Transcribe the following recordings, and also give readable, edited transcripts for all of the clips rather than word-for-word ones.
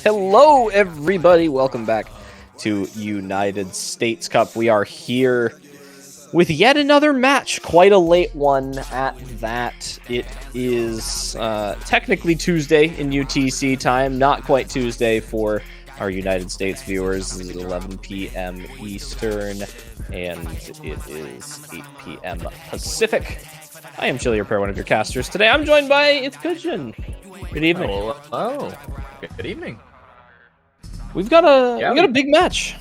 Hello, everybody. Welcome back to United States Cup. We are here with yet another match. Quite a late one at that. It is technically Tuesday in UTC time. Not quite Tuesday for our United States viewers. It is 11 p.m. Eastern, and it is 8 p.m. Pacific. I am Chili Repair, one of your casters. Today I'm joined by It's Goodgen. Good evening. Oh, good evening. We've got a big match.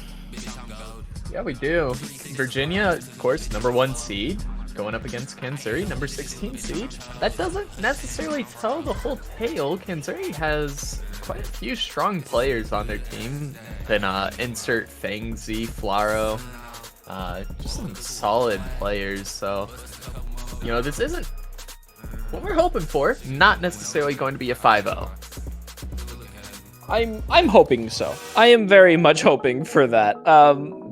Yeah, we do. Virginia, of course, #1 seed, going up against Kanssouri, #16 seed. That doesn't necessarily tell the whole tale. Kanssouri has quite a few strong players on their team. Then insert Fangzy, Flaro, just some solid players. So, you know, this isn't what we're hoping for. Not necessarily going to be a 5-0. I'm hoping so. I am very much hoping for that.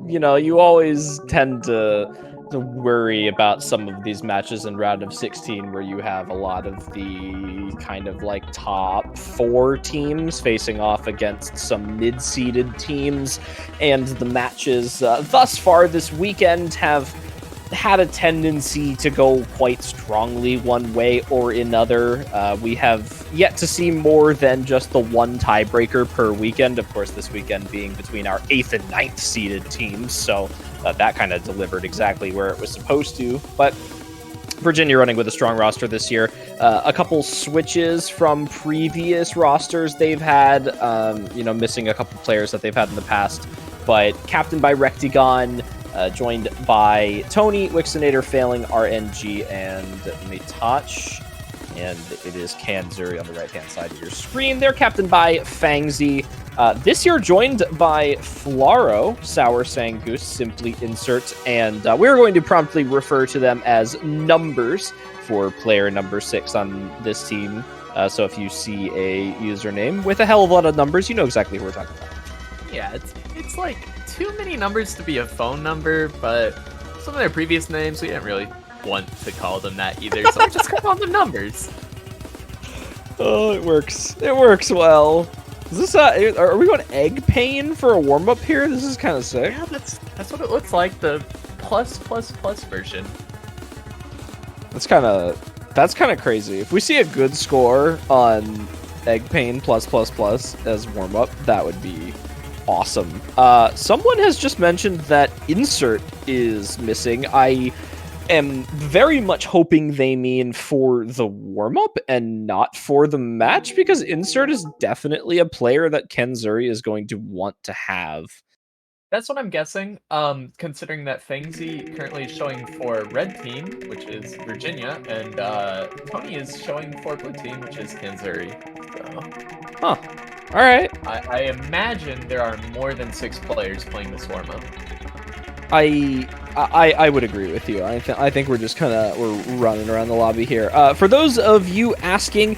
You know, you always tend to worry about some of these matches in round of 16 where you have a lot of the kind of like top 4 teams facing off against some mid-seeded teams, and the matches thus far this weekend have had a tendency to go quite strongly one way or another. We have yet to see more than just the one tiebreaker per weekend. Of course, this weekend being between our 8th and 9th seeded teams, so that kind of delivered exactly where it was supposed to. But Virginia running with a strong roster this year. A couple switches from previous rosters they've had, you know, missing a couple players that they've had in the past, but captained by Rectagon, joined by Tony, Wixinator, Failing, RNG, and Mitach. And it is Kanssouri on the right-hand side of your screen. They're captained by Fangzy. This year joined by Flaro, Sour Sangoose, Simply Insert, and we're going to promptly refer to them as numbers for player number 6 on this team. So if you see a username with a hell of a lot of numbers, you know exactly who we're talking about. Yeah, it's like too many numbers to be a phone number, but some of their previous names, we didn't really want to call them that either, so I just call them numbers. Oh, it works. It works well. Is this are we going egg pain for a warm up here? This is kind of sick. Yeah, that's what it looks like. The plus version. That's kind of crazy. If we see a good score on egg pain plus as warm up, that would be awesome. Someone has just mentioned that insert is missing. I am very much hoping they mean for the warm-up and not for the match, because insert is definitely a player that Kanssouri is going to want to have. That's what I'm guessing, considering that Fangzy currently is showing for red team, which is Virginia, and Tony is showing for blue team, which is Kanssouri. So, huh. All right. I imagine there are more than 6 players playing this warm-up. I would agree with you. I think we're just we're running around the lobby here. For those of you asking,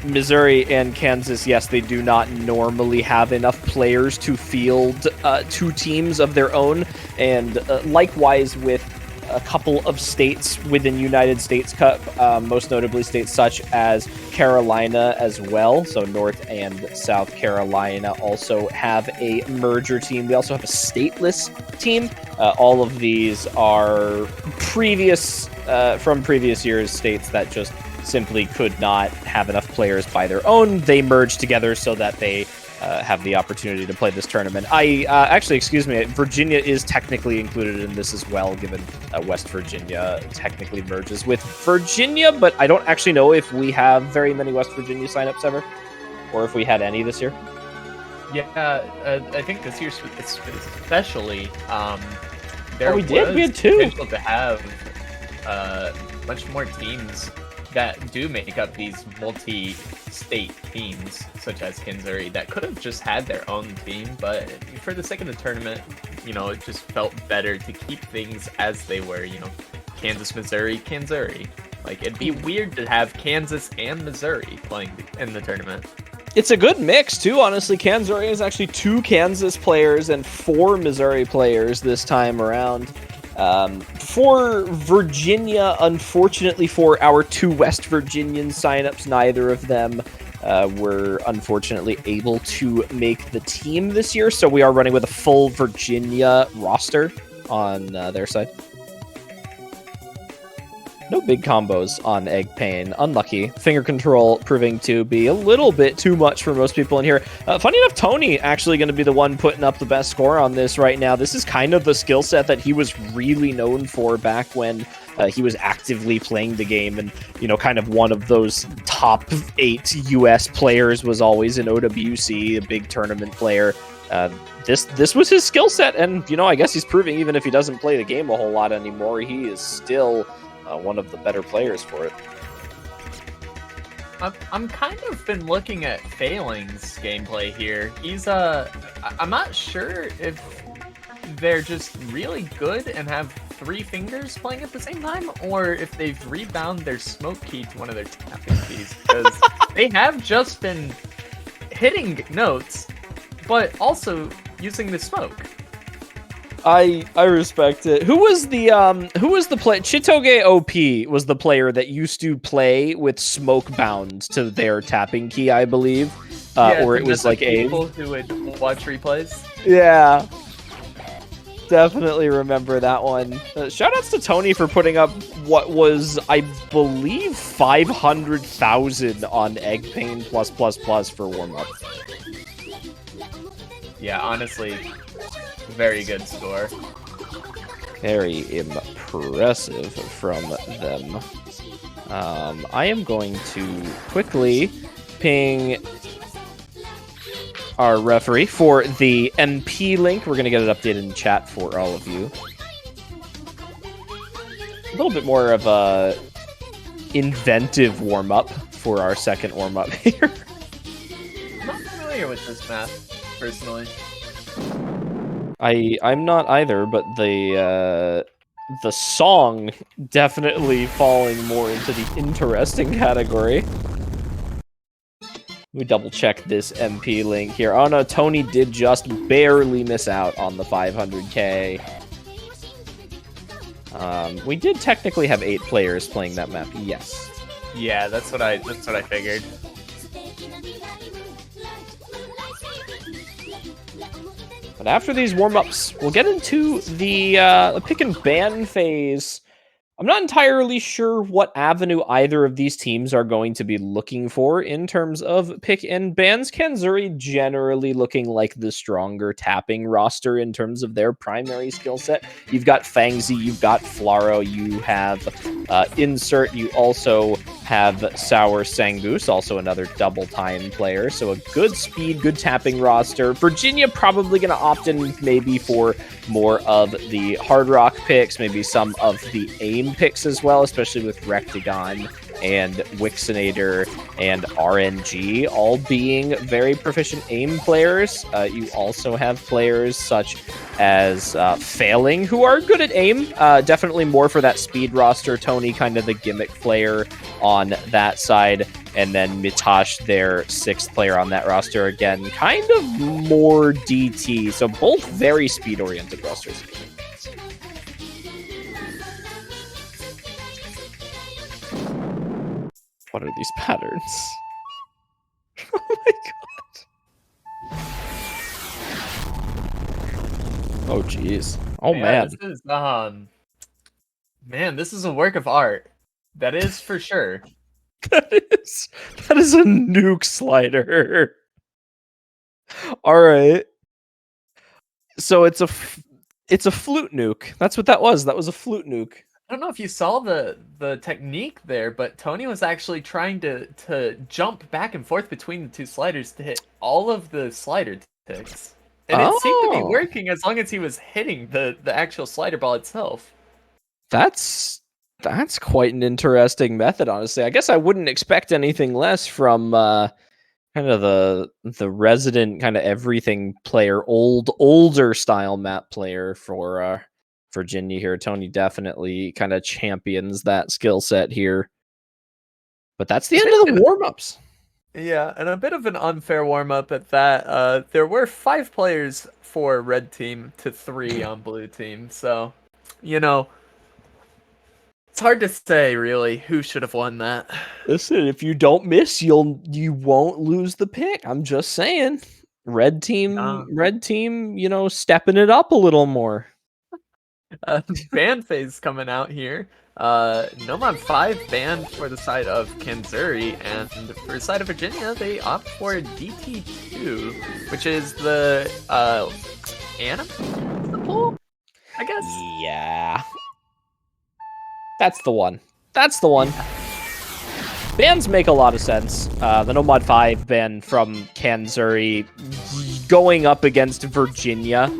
Missouri and Kansas, yes, they do not normally have enough players to field 2 teams of their own, and likewise with a couple of states within United States Cup, most notably states such as Carolina as well. So North and South Carolina also have a merger team. We also have a stateless team. All of these are from previous years states that just simply could not have enough players by their own. They merged together so that they have the opportunity to play this tournament. Actually, excuse me, Virginia is technically included in this as well, given West Virginia technically merges with Virginia, but I don't actually know if we have very many West Virginia signups ever, or if we had any this year. Yeah, I think this year especially, we did? We had 2. Potential to have much more teams that do make up these multi-state teams, such as Kanssouri, that could have just had their own team, but for the sake of the tournament, it just felt better to keep things as they were, Kansas, Missouri, Kanssouri. Like, it'd be weird to have Kansas and Missouri playing in the tournament. It's a good mix, too, honestly. Kanssouri is actually 2 Kansas players and 4 Missouri players this time around. For Virginia, unfortunately for our 2 West Virginian signups, neither of them were unfortunately able to make the team this year, so we are running with a full Virginia roster on their side. No big combos on Egg Pain. Unlucky. Finger control proving to be a little bit too much for most people in here. Funny enough, Tony actually going to be the one putting up the best score on this right now. This is kind of the skill set that he was really known for back when he was actively playing the game, and kind of one of those top 8 US players, was always in OWC, a big tournament player. This was his skill set, and I guess he's proving, even if he doesn't play the game a whole lot anymore, he is still one of the better players for it. I'm kind of been looking at Failing's gameplay here. He's I'm not sure if they're just really good and have 3 fingers playing at the same time, or if they've rebound their smoke key to one of their tapping keys, because they have just been hitting notes, but also using the smoke. I respect it. Who was the player? Chitoge OP was the player that used to play with smoke bound to their tapping key, I believe. Or it was like people who would watch replays. Yeah. Definitely remember that one. Shoutouts to Tony for putting up what was, I believe, 500,000 on Egg Pain plus for warm-up. Yeah, honestly, very good score. Very impressive from them. I am going to quickly ping our referee for the MP link. We're going to get it updated in chat for all of you. A little bit more of a inventive warm-up for our second warm-up here. I'm not familiar with this map, personally. I'm not either, but the song definitely falling more into the interesting category. We double check this MP link here. Oh no, Tony did just barely miss out on the 500k. We did technically have 8 players playing that map. Yes. Yeah, that's what I figured. But after these warm-ups, we'll get into the pick and ban phase. I'm not entirely sure what avenue either of these teams are going to be looking for in terms of pick and bans. Kanssouri generally looking like the stronger tapping roster in terms of their primary skill set. You've got Fangzi, you've got Flaro, you have Insert, you also have Sour Sangoose, also another double time player. So a good speed, good tapping roster. Virginia probably going to opt in maybe for more of the hard rock picks, maybe some of the aim picks as well, especially with Rectagon and Wixinator and RNG all being very proficient aim players. You also have players such as Failing, who are good at aim, definitely more for that speed roster. Tony, kind of the gimmick player on that side, and then Mitash, their 6th player on that roster, again, kind of more DT. So both very speed-oriented rosters. What are these patterns? Oh my god. Oh jeez. Oh yeah, man. This is man, this is a work of art. That is for sure. That is a nuke slider. All right. So it's a flute nuke. That's what that was. That was a flute nuke. I don't know if you saw the technique there, but Tony was actually trying to jump back and forth between the two sliders to hit all of the slider ticks. And it seemed to be working as long as he was hitting the actual slider ball itself. That's quite an interesting method, honestly. I guess I wouldn't expect anything less from kind of the resident kind of everything player, older style map player for Virginia here. Tony definitely kind of champions that skill set here. But that's the end of the warm-ups. Yeah, and a bit of an unfair warm-up at that. There were 5 players for red team to 3 on blue team, so, you know, it's hard to say, really, who should have won that. Listen, if you don't miss, you won't lose the pick. I'm just saying. Red team, you know, stepping it up a little more. Ban phase coming out here. Nomad 5 banned for the side of Kanssouri, and for the side of Virginia, they opt for DT2, which is the the pool, I guess. Yeah. That's the one. That's the one. Bans make a lot of sense. The Nomad 5 ban from Kanssouri going up against Virginia.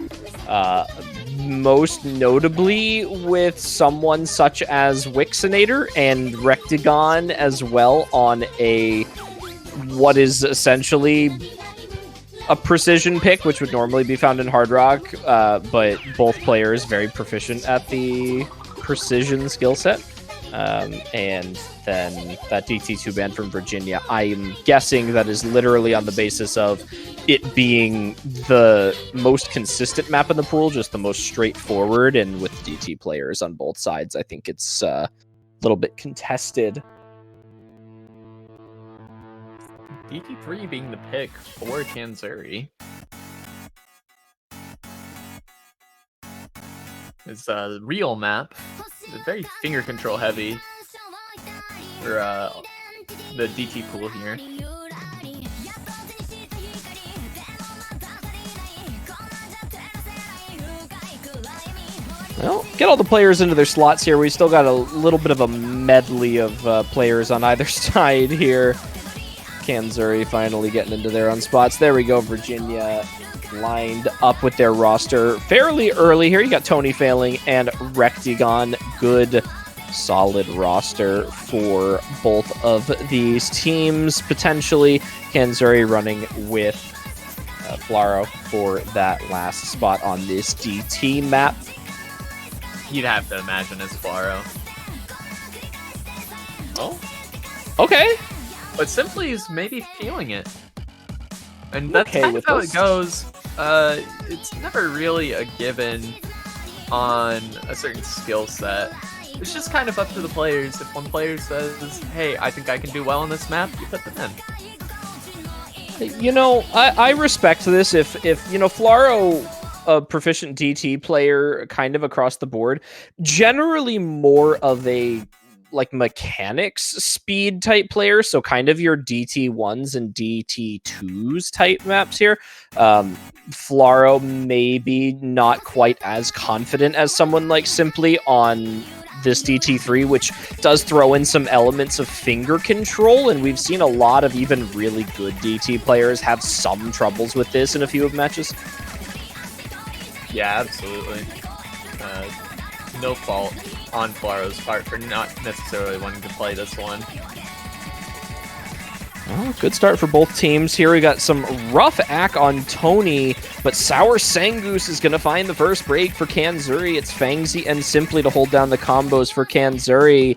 Most notably with someone such as Wixinator and Rectagon as well on a what is essentially a precision pick, which would normally be found in Hard Rock, but both players very proficient at the precision skill set. And then that DT2 ban from Virginia, I'm guessing that is literally on the basis of it being the most consistent map in the pool, just the most straightforward, and with DT players on both sides, I think it's a little bit contested. DT3 being the pick for Kanssouri. It's a real map. It's very finger control heavy for the DT pool here. Well, get all the players into their slots here. We still got a little bit of a medley of players on either side here. Kanssouri finally getting into their own spots. There we go, Virginia lined up with their roster fairly early here. You got Tony Failing and Rectagon. Good, solid roster for both of these teams. Potentially Kanssouri running with Flaro for that last spot on this DT map. You'd have to imagine it's Flaro. Oh, okay. But Simply is maybe feeling it. And that's okay kind of how this. it goes. It's never really a given on a certain skill set. It's just kind of up to the players. If one player says, hey, I think I can do well on this map, you put them in. You know, I respect this. If you know, Flaro, a proficient DT player, kind of across the board, generally more of a like mechanics speed type player. So kind of your DT1s and DT2s type maps here. Flaro maybe not quite as confident as someone like Simply on this DT3, which does throw in some elements of finger control, and we've seen a lot of even really good DT players have some troubles with this in a few of matches. Yeah, absolutely. No fault on Flaro's part for not necessarily wanting to play this one. Well, good start for both teams. Here we got some rough ack on Tony, but Sour Sangoose is going to find the first break for Kanssouri. It's Fangsy and Simply to hold down the combos for Kanssouri.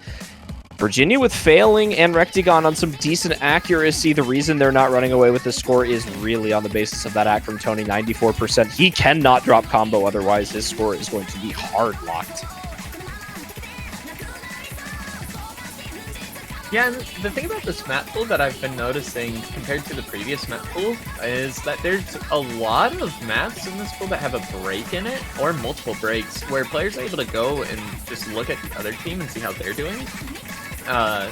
Virginia with failing and Rectigon on some decent accuracy. The reason they're not running away with the score is really on the basis of that act from Tony, 94%. He cannot drop combo, otherwise his score is going to be hard locked. Yeah, and the thing about this map pool that I've been noticing compared to the previous map pool is that there's a lot of maps in this pool that have a break in it, or multiple breaks, where players are able to go and just look at the other team and see how they're doing. A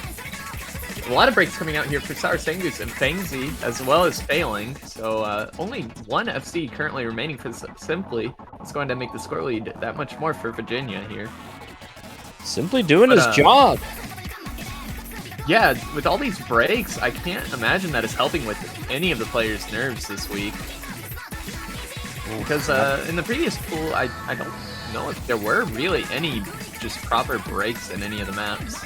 lot of breaks coming out here for Sour Sangoose and Fangsy, as well as failing, so only one FC currently remaining for Simply. It's going to make the score lead that much more for Virginia here. Simply doing his job. Yeah, with all these breaks, I can't imagine that is helping with any of the players' nerves this week. Because in the previous pool, I don't know if there were really any just proper breaks in any of the maps.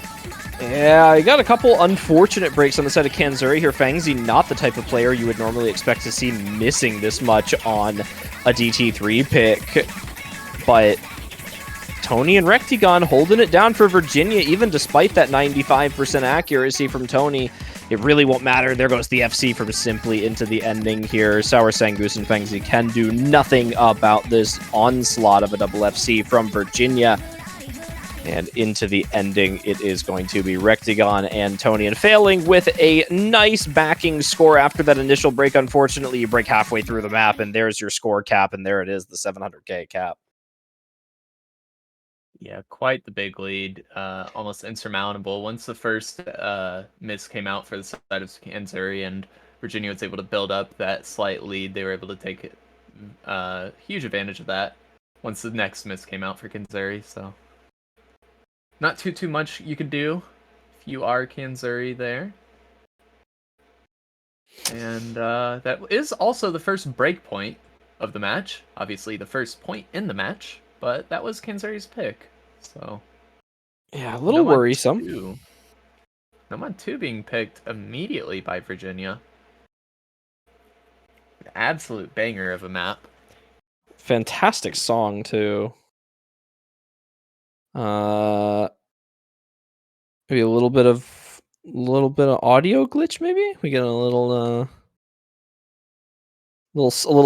Yeah, you got a couple unfortunate breaks on the side of Kanssouri here. Fangsy, not the type of player you would normally expect to see missing this much on a DT3 pick. But Tony and Rectigon holding it down for Virginia, even despite that 95% accuracy from Tony. It really won't matter. There goes the FC from Simply into the ending here. Sour Sangoose and Fangsy can do nothing about this onslaught of a double FC from Virginia. And into the ending, it is going to be Rectigon and Tony. And failing with a nice backing score after that initial break. Unfortunately, you break halfway through the map, and there's your score cap, and there it is, the 700k cap. Yeah, quite the big lead, almost insurmountable. Once the first miss came out for the side of Kanssouri and Virginia was able to build up that slight lead, they were able to take huge advantage of that once the next miss came out for Kanssouri. So not too much you could do if you are Kanssouri there. And that is also the first break point of the match. Obviously the first point in the match, but that was Kanssouri's pick. So yeah, a little worrisome. Nomad 2 being picked immediately by Virginia. An absolute banger of a map. Fantastic song too. Maybe a little bit of audio glitch. Maybe we get a little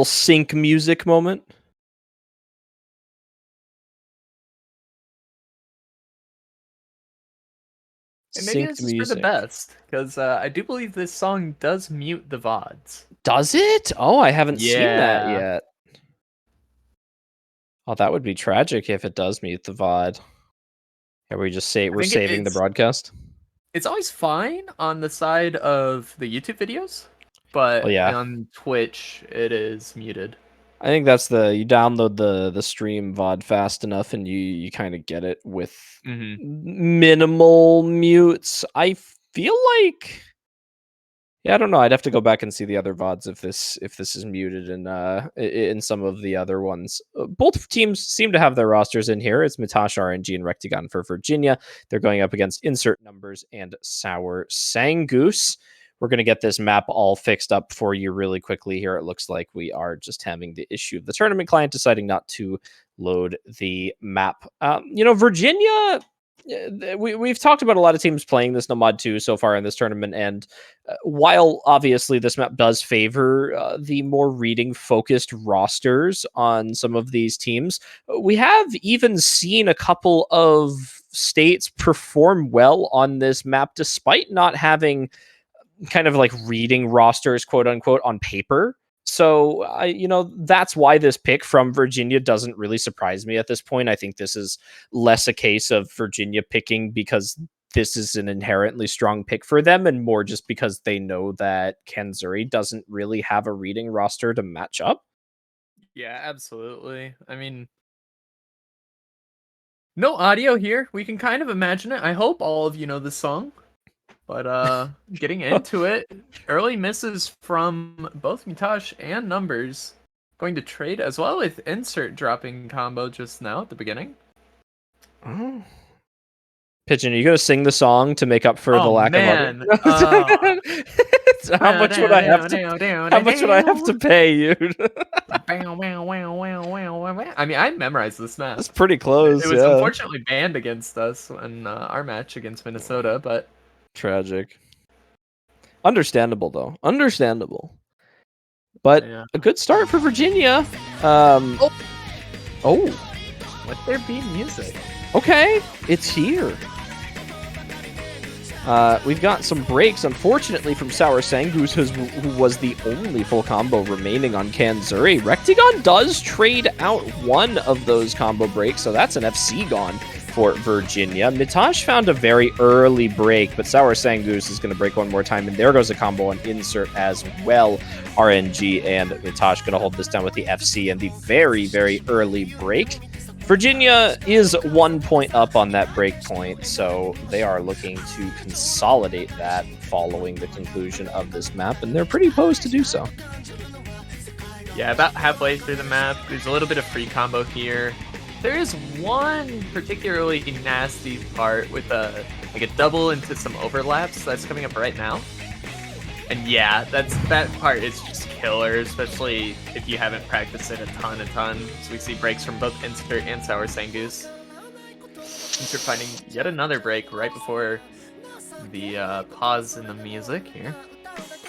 sync music moment. And maybe this is for the best, because I do believe this song does mute the VODs. Does it? Oh, I haven't seen that yet. Oh, that would be tragic if it does mute the VOD. Yeah, we're saving the broadcast. It's always fine on the side of the YouTube videos, but on Twitch it is muted. I think that's you download the stream VOD fast enough and you kind of get it with minimal mutes. I feel like, yeah, I don't know. I'd have to go back and see the other VODs if this is muted in some of the other ones. Both teams seem to have their rosters in here. It's Mitash, RNG, and Rectigon for Virginia. They're going up against Insert Numbers and Sour Sangoose. We're going to get this map all fixed up for you really quickly here. It looks like we are just having the issue of the tournament client deciding not to load the map. Virginia, we've talked about a lot of teams playing this Nomad 2 so far in this tournament, and while obviously this map does favor the more reading-focused rosters on some of these teams, we have even seen a couple of states perform well on this map despite not having kind of like reading rosters, quote unquote, on paper. So that's why this pick from Virginia doesn't really surprise me at this point. I think this is less a case of Virginia picking because this is an inherently strong pick for them, and more just because they know that Kanssouri doesn't really have a reading roster to match up. Yeah, absolutely. I mean, no audio here. We can kind of imagine it. I hope all of you know this song. But getting into it, early misses from both Mitash and Numbers. Going to trade as well with insert dropping combo just now at the beginning. Oh. Pigeon, are you gonna sing the song to make up for the lack of audio? How much would I have to? How much would I have to pay you? I mean, I memorized this map. That's pretty close. It was unfortunately banned against us in our match against Minnesota, but tragic. Understandable though. Understandable. But a good start for Virginia. Oh. Let there be music. Okay, it's here. We've got some breaks, unfortunately, from Sour Sangoose, who was the only full combo remaining on Kanssouri. Rectagon does trade out one of those combo breaks, so that's an FC gone for Virginia. Mitash found a very early break, but Sour Sangoose is going to break one more time, and there goes a combo on insert as well. RNG and Mitash going to hold this down with the FC and the very, very early break. Virginia is 1 point up on that break point, so they are looking to consolidate that following the conclusion of this map, and they're pretty posed to do so. Yeah, about halfway through the map, there's a little bit of free combo here. There is one particularly nasty part with a double into some overlaps that's coming up right now. And yeah, that part is just killer, especially if you haven't practiced it a ton. So we see breaks from both Insert and Sour Sangoose. Insert finding yet another break right before the pause in the music here.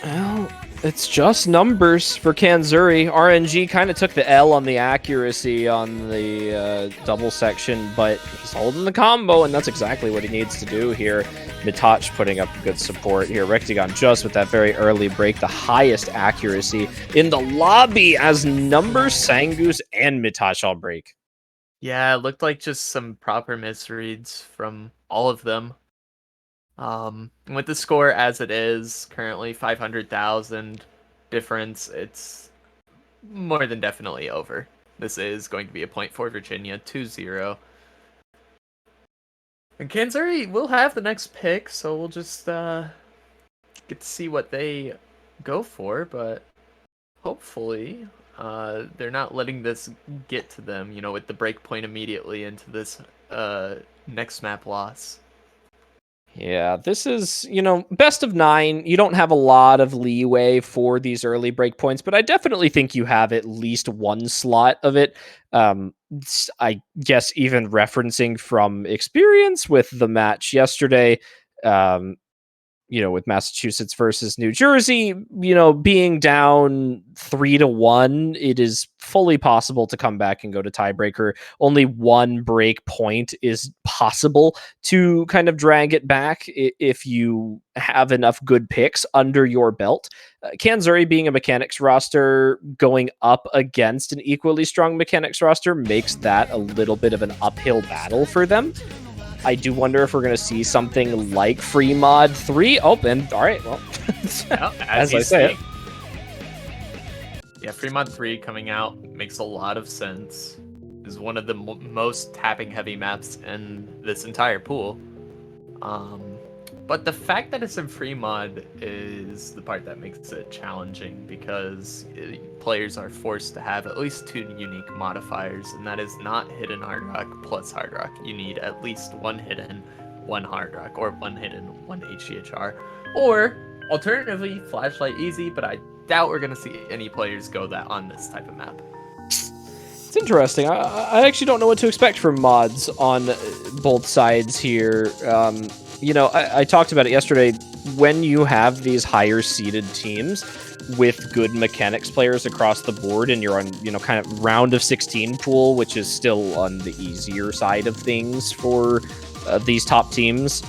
Well, it's just numbers for Kanssouri. RNG kind of took the L on the accuracy on the double section, but he's holding the combo, and that's exactly what he needs to do here. Mitash putting up good support here. Rectagon just with that very early break, the highest accuracy in the lobby as Numbers, Sangoose, and Mitash all break. Yeah, it looked like just some proper misreads from all of them. With the score as it is, currently 500,000 difference, it's more than definitely over. This is going to be a point for Virginia, 2-0. And Kanssouri will have the next pick, so we'll just get to see what they go for, but hopefully they're not letting this get to them, with the break point immediately into this next map loss. Yeah, this is, best of 9. You don't have a lot of leeway for these early break points, but I definitely think you have at least one slot of it. I guess even referencing from experience with the match yesterday, with Massachusetts versus New Jersey, being down 3-1, it is fully possible to come back and go to tiebreaker. Only one break point is possible to kind of drag it back if you have enough good picks under your belt. Kanssouri being a mechanics roster going up against an equally strong mechanics roster makes that a little bit of an uphill battle for them. I do wonder if we're going to see something like Free Mod 3. Oh, and all right, well, as I say it. Yeah, Free Mod 3 coming out makes a lot of sense. Is one of the most tapping heavy maps in this entire pool. But the fact that it's in Free Mod is the part that makes it challenging, because players are forced to have at least 2 unique modifiers, and that is not hidden hard rock plus hard rock. You need at least 1 hidden, 1 hard rock, or 1 hidden, 1 HGHR. Or, alternatively, flashlight easy, but I doubt we're going to see any players go that on this type of map. It's interesting. I actually don't know what to expect from mods on both sides here. I talked about it yesterday. When you have these higher seeded teams with good mechanics players across the board, and you're on, kind of round of 16 pool, which is still on the easier side of things for these top teams,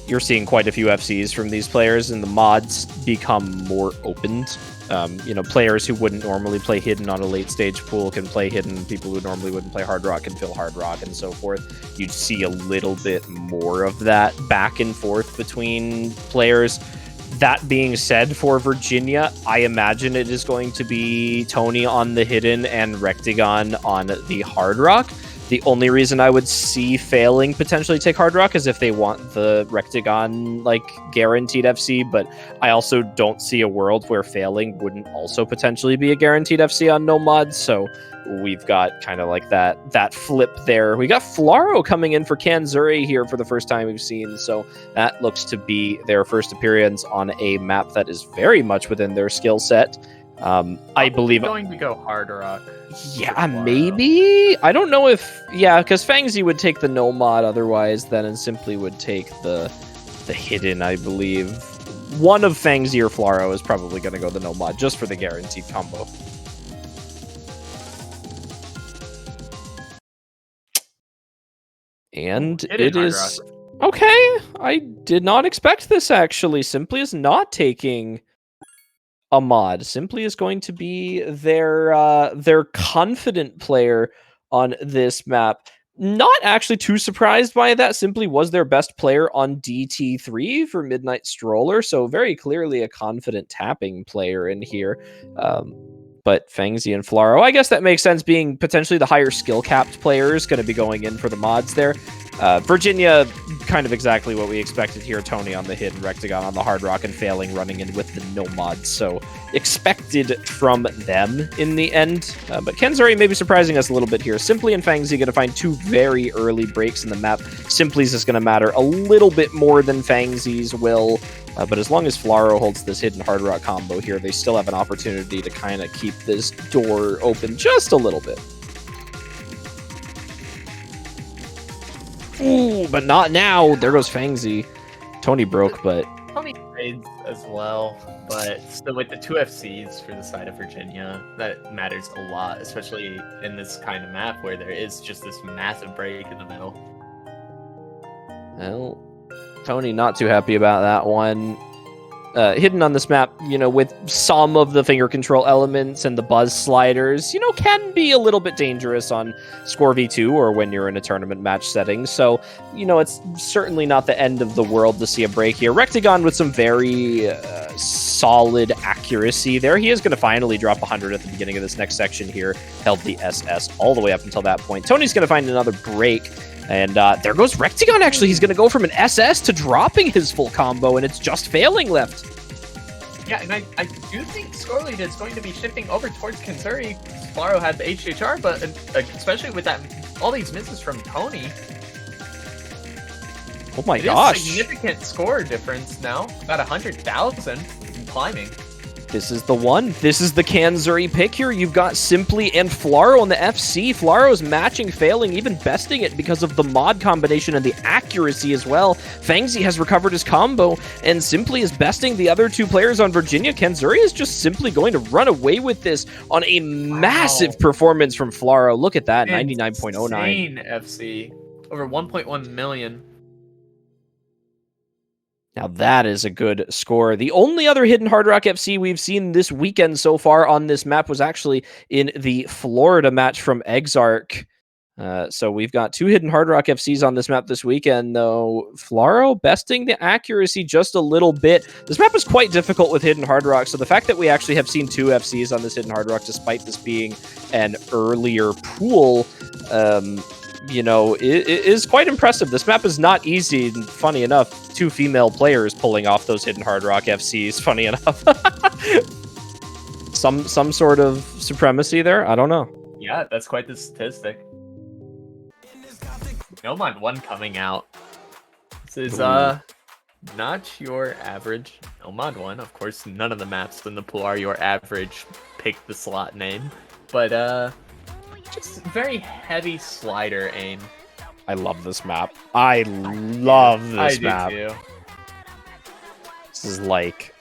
you're seeing quite a few FCs from these players, and the mods become more opened. You know, players who wouldn't normally play Hidden on a late stage pool can play Hidden. People who normally wouldn't play Hard Rock can fill Hard Rock, and so forth. You'd see a little bit more of that back and forth between players. That being said, for Virginia, I imagine it is going to be Tony on the Hidden and Rectagon on the Hard Rock. The only reason I would see Failing potentially take Hard Rock is if they want the Rectagon, like, guaranteed FC, but I also don't see a world where Failing wouldn't also potentially be a guaranteed FC on no mods, so we've got kind of like that flip there. We got Flaro coming in for Kanssouri here for the first time we've seen, so that looks to be their first appearance on a map that is very much within their skill set. I believe going to go Hard Rock. Yeah, maybe. I don't know if because Fangzy would take the no mod otherwise, then and Simply would take the Hidden. I believe one of Fangzy or Flaro is probably going to go the no mod just for the guaranteed combo. And it is okay. I did not expect this actually. Simply is not taking a mod. Simply is going to be their confident player on this map. Not actually too surprised by that. Simply was their best player on DT3 for Midnight Stroller, so very clearly a confident tapping player in here. But Fangzy and Flaro, I guess that makes sense, being potentially the higher skill capped players going to be going in for the mods there. Virginia, kind of exactly what we expected here. Tony on the Hidden, Rectagon on the Hard Rock, and Failing running in with the no mods. So expected from them in the end. But Kanssouri may be surprising us a little bit here. Simply and Fangzy going to find two very early breaks in the map. Simply's is going to matter a little bit more than Fangzy's will. But as long as Flaro holds this Hidden Hard Rock combo here, they still have an opportunity to kind of keep this door open just a little bit. Ooh, but not now. There goes Fangzy. Tony broke, but... Tony trades as well, but still with the two FCs for the side of Virginia, that matters a lot, especially in this kind of map where there is just this massive break in the middle. Well, Tony not too happy about that one. Hidden on this map, you know, with some of the finger control elements and the buzz sliders, you know, can be a little bit dangerous on Score V2 or when you're in a tournament match setting. So, you know, it's certainly not the end of the world to see a break here. Rectagon with some very solid accuracy there. He is going to finally drop 100 at the beginning of this next section here. Held the SS all the way up until that point. Tony's going to find another break. And there goes Rectagon, actually. He's going to go from an SS to dropping his full combo, and it's just Failing left. Yeah, and I do think score lead is going to be shifting over towards Kanssouri. Flaro had the HHR, but especially with that, all these misses from Tony. Oh my gosh. Significant score difference now. About 100,000 and climbing. This is the one. This is the Kanssouri pick here. You've got Simply and Flaro on the FC. Flaro's matching, Failing, even besting it because of the mod combination and the accuracy as well. Fangzy has recovered his combo, and Simply is besting the other two players on Virginia. Kanssouri is just simply going to run away with this on a massive performance from Flaro. Look at that, 99.09. Insane FC. Over 1.1 million. Now that is a good score. The only other Hidden Hard Rock FC we've seen this weekend so far on this map was actually in the Florida match from Exarch. So we've got two Hidden Hard Rock FCs on this map this weekend, though Flaro besting the accuracy just a little bit. This map is quite difficult with Hidden Hard Rock, so the fact that we actually have seen two FCs on this Hidden Hard Rock, despite this being an earlier pool, you know, it is quite impressive. This map is not easy, and funny enough, two female players pulling off those Hidden Hard Rock FCs, funny enough. some sort of supremacy there, I don't know. Yeah, that's quite the statistic. Nomad 1 coming out. This is not your average Nomad 1. Of course, none of the maps in the pool are your average pick the slot name, but just very heavy slider aim. I love this map. I love this map. Do too.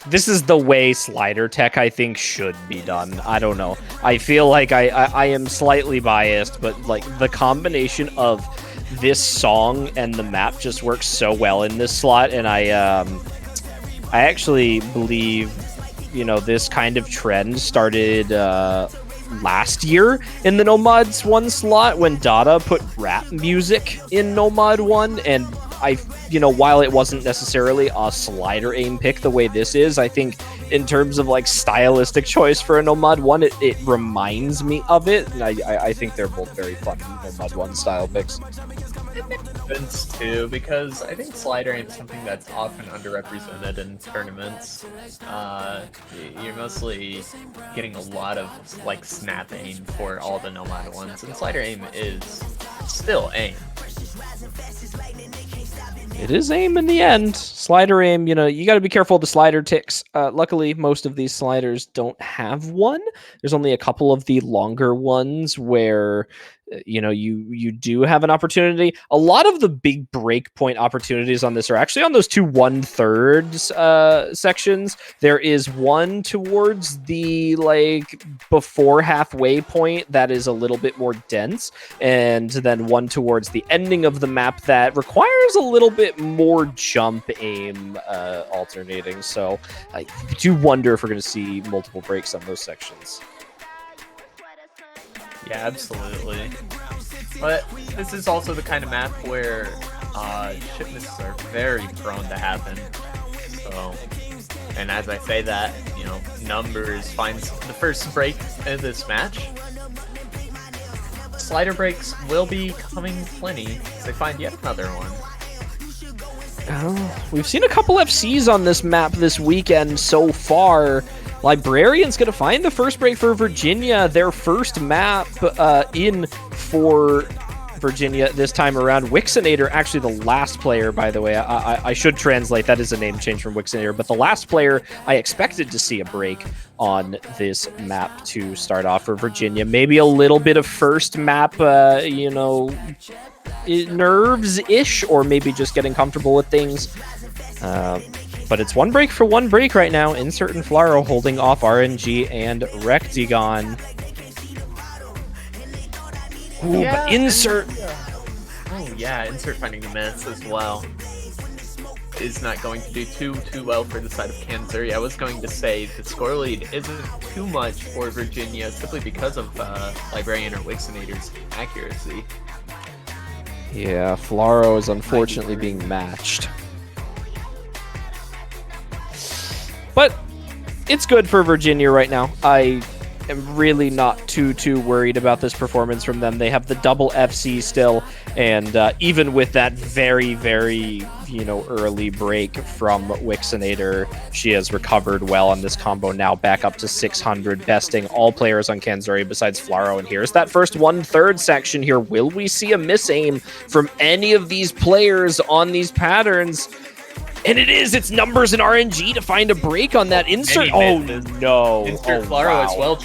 This is the way slider tech, I think, should be done. I don't know. I feel like I am slightly biased, but like the combination of this song and the map just works so well in this slot, and I actually believe, you know, this kind of trend started last year in the Nomads 1 slot when Dada put rap music in Nomad 1, and you know, while it wasn't necessarily a slider aim pick the way this is, I think in terms of like stylistic choice for a Nomad 1, it reminds me of it, and I think they're both very fun Nomad 1 style picks. Vince too, because I think slider aim is something that's often underrepresented in tournaments. You're mostly getting a lot of like snap aim for all the Nomad ones, and slider aim is still aim. It is aim in the end. Slider aim, you know, you got to be careful of the slider ticks. Luckily, most of these sliders don't have one. There's only a couple of the longer ones where, you know, you do have an opportunity. A lot of the big breakpoint opportunities on this are actually on those 2 1/3 sections. There is one towards the like before halfway point that is a little bit more dense, and then one towards the ending of the map that requires a little bit more jump aim alternating. So I do wonder if we're going to see multiple breaks on those sections. Yeah, absolutely. But this is also the kind of map where ship misses are very prone to happen. So, and as I say that, you know, Numbers finds the first break in this match. Slider breaks will be coming plenty as they find yet another one. Oh, we've seen a couple FCs on this map this weekend so far. Librarian's going to find the first break for Virginia, their first map in for Virginia this time around. Wixinator, actually the last player, by the way. I should translate. That is a name change from Wixinator. But the last player I expected to see a break on this map to start off for Virginia. Maybe a little bit of first map, you know, nerves-ish, or maybe just getting comfortable with things. But it's one break for one break right now. Insert and Flaro holding off RNG and Rectigon. Ooh, yeah, but Insert... Oh yeah, Insert finding the miss as well. Is not going to do too well for the side of Kanssouri. I was going to say the score lead isn't too much for Virginia simply because of Librarian or Wixinator's accuracy. Yeah, Flaro is unfortunately being matched. But it's good for Virginia right now. I am really not too worried about this performance from them. They have the double FC still, and even with that very, you know, early break from Wixinator, she has recovered well on this combo, now back up to 600, besting all players on Kanssouri besides Flaro. And here's that first 1/3 section here. Will we see a miss aim from any of these players on these patterns? And it's Numbers and RNG to find a break on that Insert. Oh no! Insert Flaro as well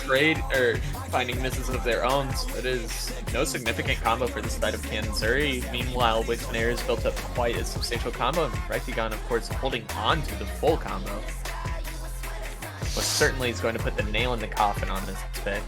finding misses of their own. So it is no significant combo for the side of Kanssouri. Meanwhile, Wixinator has built up quite a substantial combo, and Rectigon, of course, holding on to the full combo. But certainly is going to put the nail in the coffin on this pick.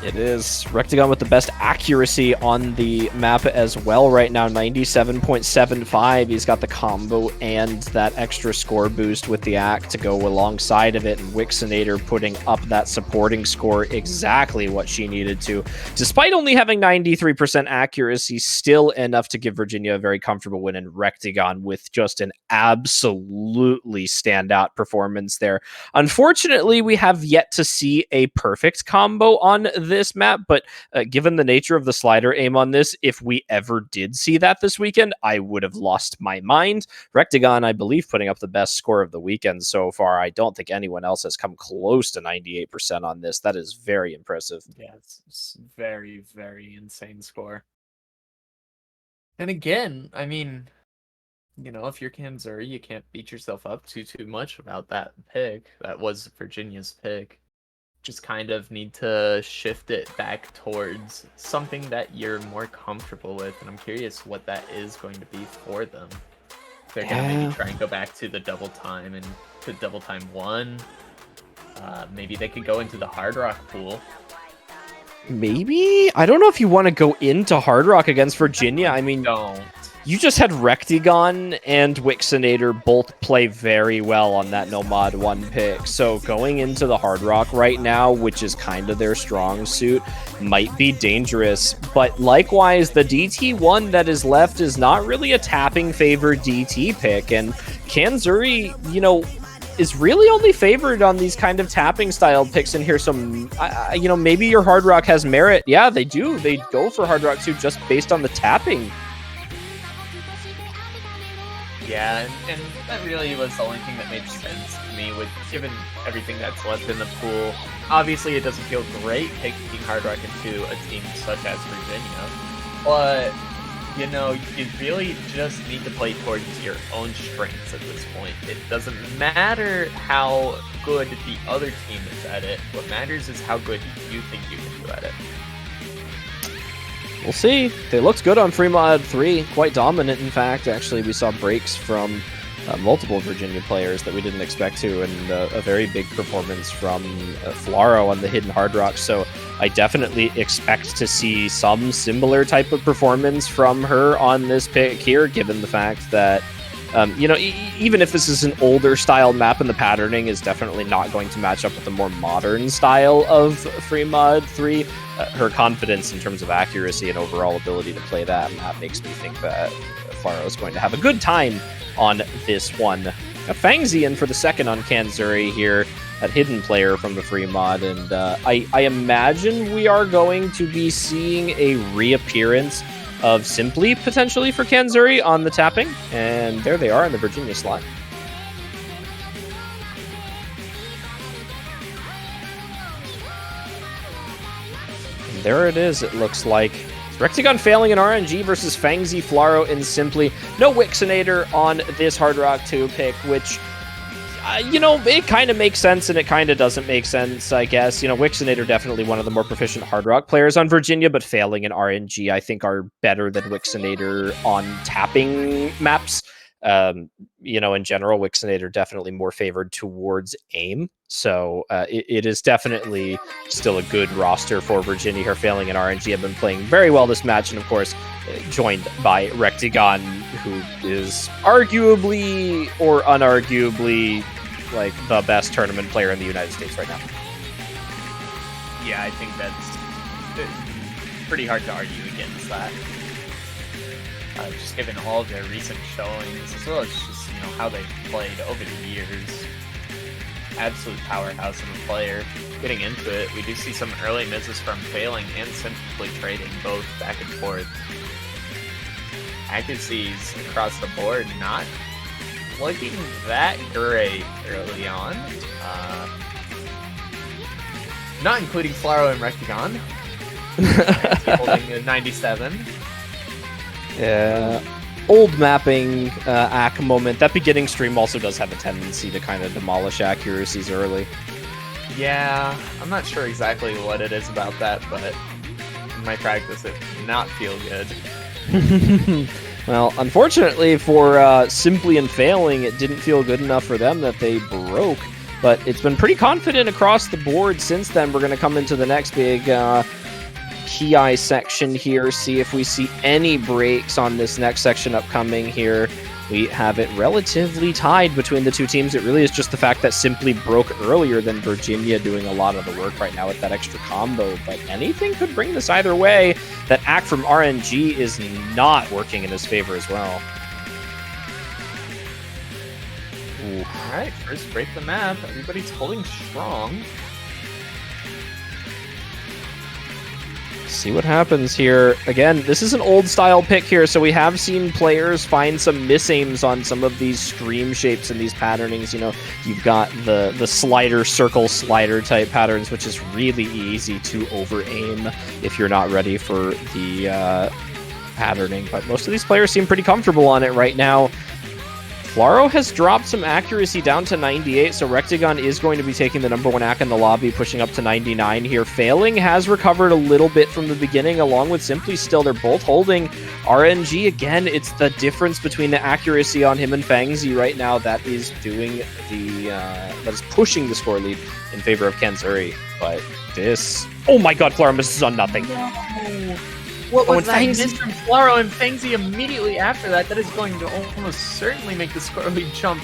It is. Rectigon with the best accuracy on the map as well right now, 97.75. He's got the combo and that extra score boost with the act to go alongside of it, and Wixinator putting up that supporting score, exactly what she needed to. Despite only having 93% accuracy, still enough to give Virginia a very comfortable win, and Rectigon with just an absolutely standout performance there. Unfortunately, we have yet to see a perfect combo on this map, but given the nature of the slider aim on this, if we ever did see that this weekend, I would have lost my mind. Rectigon, I believe, putting up the best score of the weekend so far. I don't think anyone else has come close to 98% on this. That is very impressive. Yeah, it's very, very insane score. And again, I mean, you know, if you're Kanssouri, you can't beat yourself up too much about that pick. That was Virginia's pick. Just kind of need to shift it back towards something that you're more comfortable with, and I'm curious what that is going to be for them. They're gonna maybe try and go back to the double time and to double time 1. Maybe they could go into the Hard Rock pool. Maybe? I don't know if you want to go into Hard Rock against Virginia. I mean, Don't. you just had Rectigon and Wixinator both play very well on that No Mod 1 pick. So going into the Hard Rock right now, which is kind of their strong suit, might be dangerous. But likewise, the DT1 that is left is not really a tapping favored DT pick. And Kanssouri, you know, is really only favored on these kind of tapping style picks in here. So, you know, maybe your Hard Rock has merit. Yeah, they do. They go for Hard Rock 2 just based on the tapping. Yeah, and that really was the only thing that made sense to me, with given everything that's left in the pool. Obviously, it doesn't feel great taking Hard Rock into a team such as Virginia, but, you know, you really just need to play towards your own strengths at this point. It doesn't matter how good the other team is at it. What matters is how good you think you can do at it. We'll see. They looked good on Free Mod 3, quite dominant, in fact. Actually, we saw breaks from multiple Virginia players that we didn't expect to, and a very big performance from Flaro on the Hidden Hard Rock. So I definitely expect to see some similar type of performance from her on this pick here, given the fact that, you know, even if this is an older style map and the patterning is definitely not going to match up with the more modern style of Free Mod 3, her confidence in terms of accuracy and overall ability to play that map makes me think that Flaro is going to have a good time on this one. Got Fangzi in for the second on Kanssouri here, that hidden player from the Free Mod, and I imagine we are going to be seeing a reappearance of Simply potentially for Kanssouri on the tapping, and there they are in the Virginia slot. And there it is, it looks like. Rectigon failing in RNG versus Fangzi, Flaro, and Simply. No Wixinator on this Hard Rock 2 pick, which, you know, it kind of makes sense and it kind of doesn't make sense, I guess. You know, Wixinator definitely one of the more proficient Hard Rock players on Virginia, but failing in RNG, I think, are better than Wixinator on tapping maps. You know, in general, Wixinator definitely more favored towards aim. So it is definitely still a good roster for Virginia. Her failing in RNG have been playing very well this match, and of course, joined by Rectigon, who is arguably or unarguably like the best tournament player in the United States right now. Yeah, I think that's pretty hard to argue against that. Just given all of their recent showings, as well as just, you know, how they've played over the years. Absolute powerhouse of a player. Getting into it, we do see some early misses from failing and Simply trading, both back and forth. Accuracies across the board not looking that great early on. Not including Flaro and Rectigon. Holding a 97. Yeah. Old mapping ACK moment. That beginning stream also does have a tendency to kind of demolish accuracies early. Yeah, I'm not sure exactly what it is about that, but in my practice it did not feel good. Well, unfortunately for Simply and failing, it didn't feel good enough for them that they broke. But it's been pretty confident across the board since then. We're going to come into the next big PI section here, see if we see any breaks on this next section upcoming here. We have it relatively tied between the two teams. It really is just the fact that Simply broke earlier than Virginia, doing a lot of the work right now with that extra combo, but anything could bring this either way. That ACK from RNG is not working in his favor as well. Alright, first break the map. Everybody's holding strong. See what happens here. Again, this is an old style pick here, so we have seen players find some misaims on some of these stream shapes and these patternings. You know, you've got the slider, circle slider type patterns, which is really easy to over aim if you're not ready for the patterning. But most of these players seem pretty comfortable on it right now. Flaro has dropped some accuracy down to 98, so Rectigon is going to be taking the number one ACK in the lobby, pushing up to 99 here. Failing has recovered a little bit from the beginning, along with Simply still. They're both holding RNG. Again, it's the difference between the accuracy on him and Fangzi right now that is doing the that is pushing the score lead in favor of Kanssouri. But this. Oh my god, Flaro misses on nothing. No. What was that Fangs... miss from Flaro, and Fangsy immediately after that? That is going to almost certainly make the score lead jump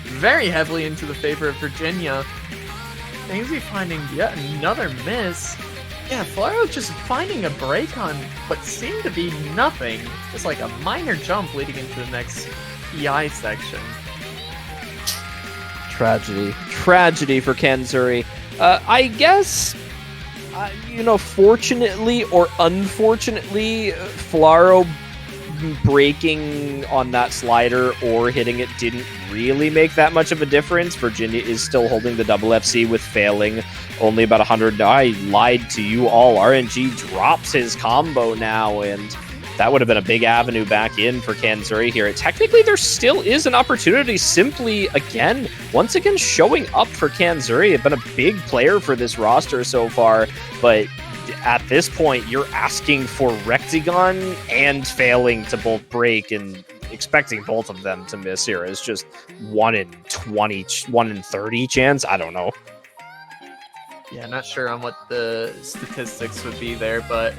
very heavily into the favor of Virginia. Fangsy finding yet another miss. Yeah, Flaro just finding a break on what seemed to be nothing. Just like a minor jump leading into the next PI section. Tragedy. Tragedy for Kanssouri. I guess... fortunately or unfortunately, Flaro breaking on that slider or hitting it didn't really make that much of a difference. Virginia is still holding the double FC with failing only about 100. I lied to you all. RNG drops his combo now, and that would have been a big avenue back in for Kanssouri here. Technically, there still is an opportunity simply, once again, showing up for Kanssouri. They've been a big player for this roster so far, but at this point, you're asking for Rectagon and failing to both break, and expecting both of them to miss here is just 1 in 20, 1 in 30 chance. I don't know. Yeah, not sure on what the statistics would be there, but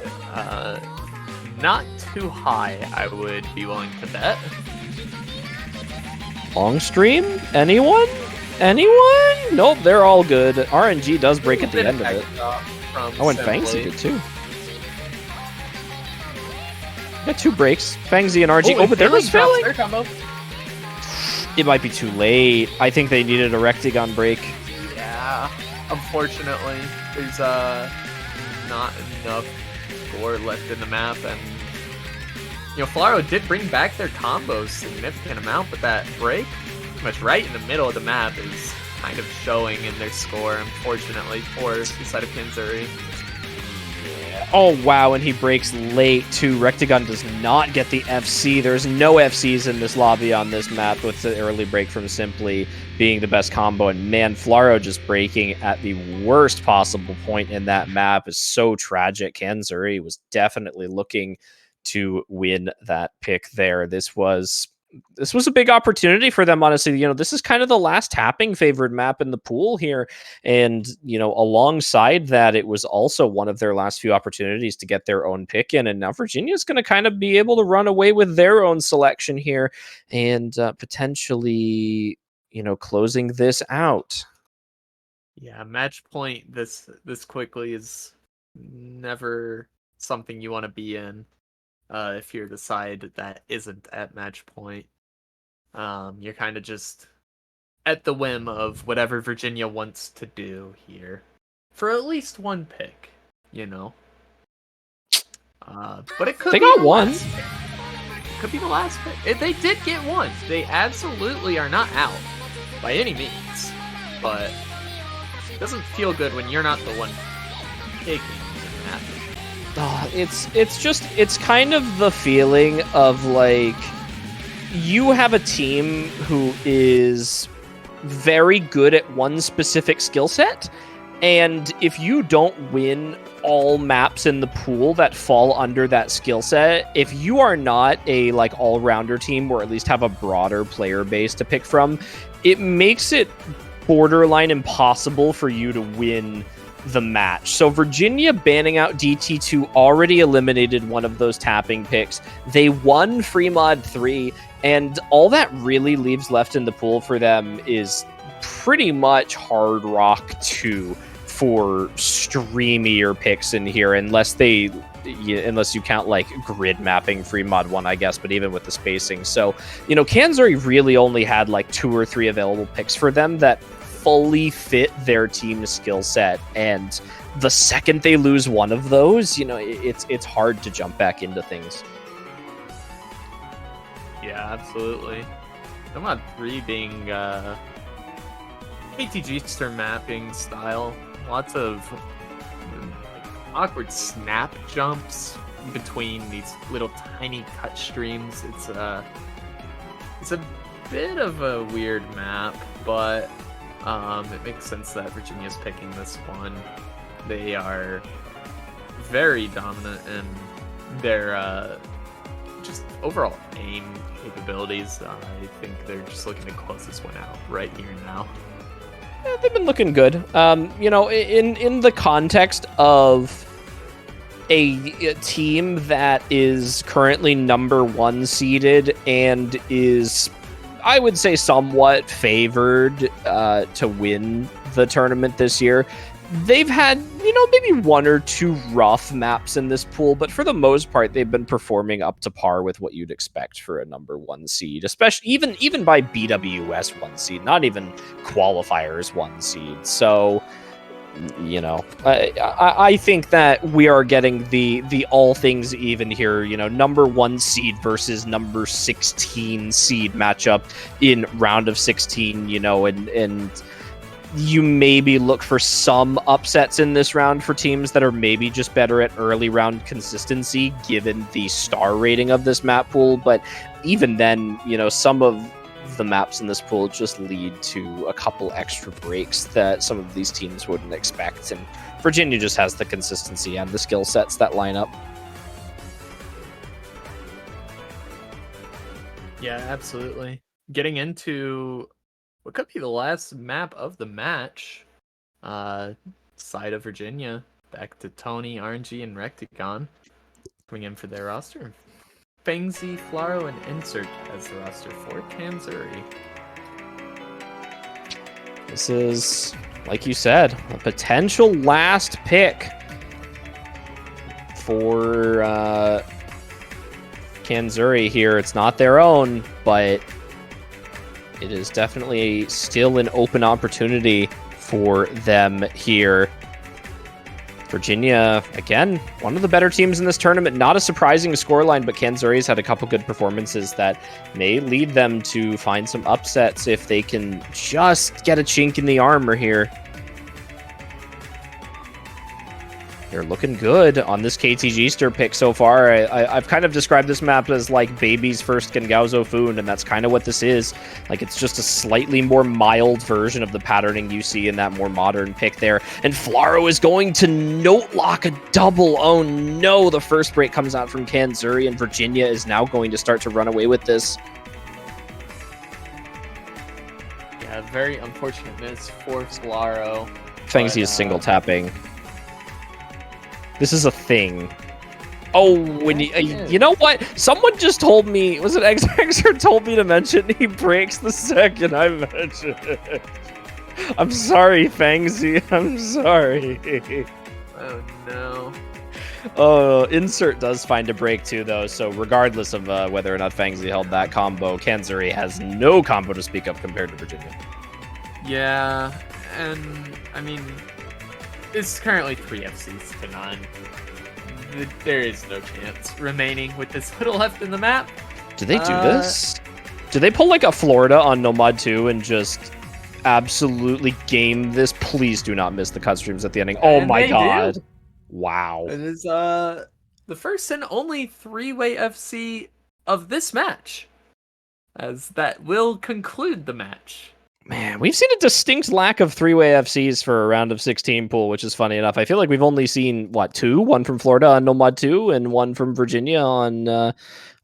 not too high, I would be willing to bet. Long stream? Anyone? Anyone? Nope, they're all good. RNG does break at the end of it. Oh, and Fangsy did too. Got 2 breaks. Fangsy and RNG. Oh, but there was failing. It might be too late. I think they needed a Rectagon break. Yeah, unfortunately, there's not enough score left in the map, and Flaro did bring back their combos significant amount, but that break pretty much right in the middle of the map is kind of showing in their score, unfortunately, for the side of Kanssouri. Yeah. Oh wow, and he breaks late too. Rectagon does not get the FC. There's no FCs in this lobby on this map, with the early break from Simply being the best combo, and man, Flaro just breaking at the worst possible point in that map is so tragic. Kanssouri was definitely looking to win that pick there. This was a big opportunity for them, honestly. This is kind of the last tapping favored map in the pool here, and alongside that, it was also one of their last few opportunities to get their own pick in, and now Virginia's going to kind of be able to run away with their own selection here and potentially closing this out. Yeah, match point this quickly is never something you want to be in. If you're the side that isn't at match point, you're kind of just at the whim of whatever Virginia wants to do here for at least one pick, But it could. They got one. Could be the last pick. They did get one. They absolutely are not out by any means, but it doesn't feel good when you're not the one taking that. It's kind of the feeling of like you have a team who is very good at one specific skill set, and if you don't win all maps in the pool that fall under that skill set, if you are not a all-rounder team or at least have a broader player base to pick from, it makes it borderline impossible for you to win the match. So Virginia banning out DT2 already eliminated one of those tapping picks. They won Free Mod 3, and all that really leaves left in the pool for them is pretty much Hard Rock 2 for streamier picks in here, unless you count grid mapping Free Mod 1, I guess, but even with the spacing. So, Kanssouri really only had 2 or 3 available picks for them that fully fit their team's skill set, and the second they lose one of those, it's hard to jump back into things. Yeah, absolutely. Free Mod 3 being ATG mapping style, lots of awkward snap jumps between these little tiny cut streams. It's a bit of a weird map, but it makes sense that Virginia's picking this one. They are very dominant in their just overall aim capabilities. I think they're just looking to close this one out right here now. They've been looking good. In the context of a team that is currently number 1 seeded and is, I would say, somewhat favored to win the tournament this year. They've had, maybe 1 or 2 rough maps in this pool, but for the most part, they've been performing up to par with what you'd expect for a number 1 seed, especially even by BWS 1 seed, not even qualifiers 1 seed. So, I think that we are getting the all things even here, number 1 seed versus number 16 seed matchup in round of 16, and you maybe look for some upsets in this round for teams that are maybe just better at early round consistency given the star rating of this map pool. But even then, some of the maps in this pool just lead to a couple extra breaks that some of these teams wouldn't expect. And Virginia just has the consistency and the skill sets that line up. Yeah, absolutely. Getting into what could be the last map of the match. Side of Virginia. Back to Tony, RNG, and Recticon. Coming in for their roster. Fangzy, Flaro, and Insert as the roster for Kanssouri. This is, like you said, a potential last pick for Kanssouri here. It's not their own, but it is definitely still an open opportunity for them here. Virginia, again, one of the better teams in this tournament. Not a surprising scoreline, but Kanssouri's had a couple good performances that may lead them to find some upsets if they can just get a chink in the armor here. They're looking good on this KTG pick so far. I've kind of described this map as like baby's first Gengaozo Foon, and that's kind of what this is. Like, it's just a slightly more mild version of the patterning you see in that more modern pick there. And Flaro is going to note lock a double. Oh no, the first break comes out from Kanssouri, and Virginia is now going to start to run away with this. Yeah, very unfortunate miss for Flaro. Fangzy is single tapping. This is a thing. Oh, when you know what? Someone just told me, was it XXer told me to mention he breaks the second I mentioned it. I'm sorry, Fangzy. I'm sorry. Oh, no. Oh, Insert does find a break too, though. So regardless of whether or not Fangzy held that combo, Kanssouri has no combo to speak of compared to Virginia. Yeah, and I mean, it's currently 3 FCs to 9. There is no chance remaining with this little left in the map. Do they do this? Do they pull like a Florida on Nomad 2 and just absolutely game this? Please do not miss the cut streams at the ending. Oh my god. Do. Wow. It is the first and only 3-way FC of this match, as that will conclude the match. Man, we've seen a distinct lack of 3-way FCs for a round of 16 pool, which is funny enough. I feel like we've only seen, what, 2? One from Florida on Nomad 2 and one from Virginia on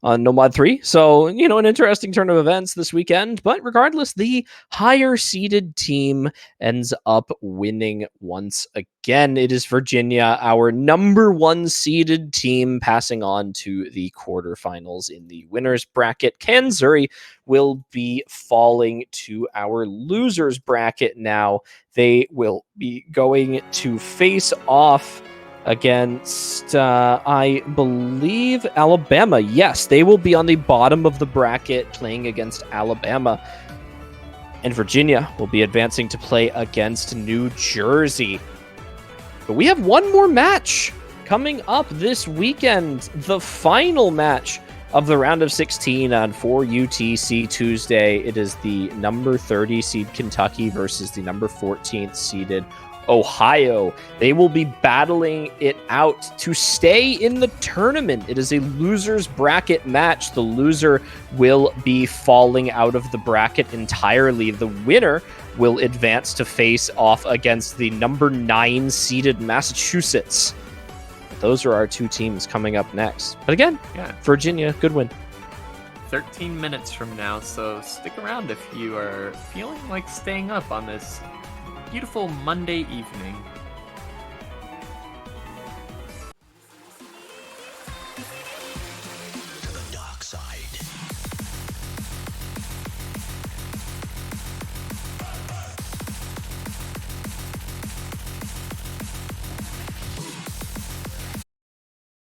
Nomad 3. So, you know, an interesting turn of events this weekend. But regardless, the higher-seeded team ends up winning once again. It is Virginia, our number 1 seeded team, passing on to the quarterfinals in the winners bracket. Kanssouri will be falling to our losers bracket now. They will be going to face off against, I believe, Alabama. Yes, they will be on the bottom of the bracket playing against Alabama. And Virginia will be advancing to play against New Jersey. But we have one more match coming up this weekend. The final match of the round of 16 on 4UTC Tuesday. It is the number 30 seed Kentucky versus the number 14th seeded Ohio. They will be battling it out to stay in the tournament. It is a loser's bracket match. The loser will be falling out of the bracket entirely. The winner will advance to face off against the number 9 seeded Massachusetts. Those are our 2 teams coming up next. But again, yeah, Virginia, good win. 13 minutes from now, so stick around if you are feeling like staying up on this beautiful Monday evening.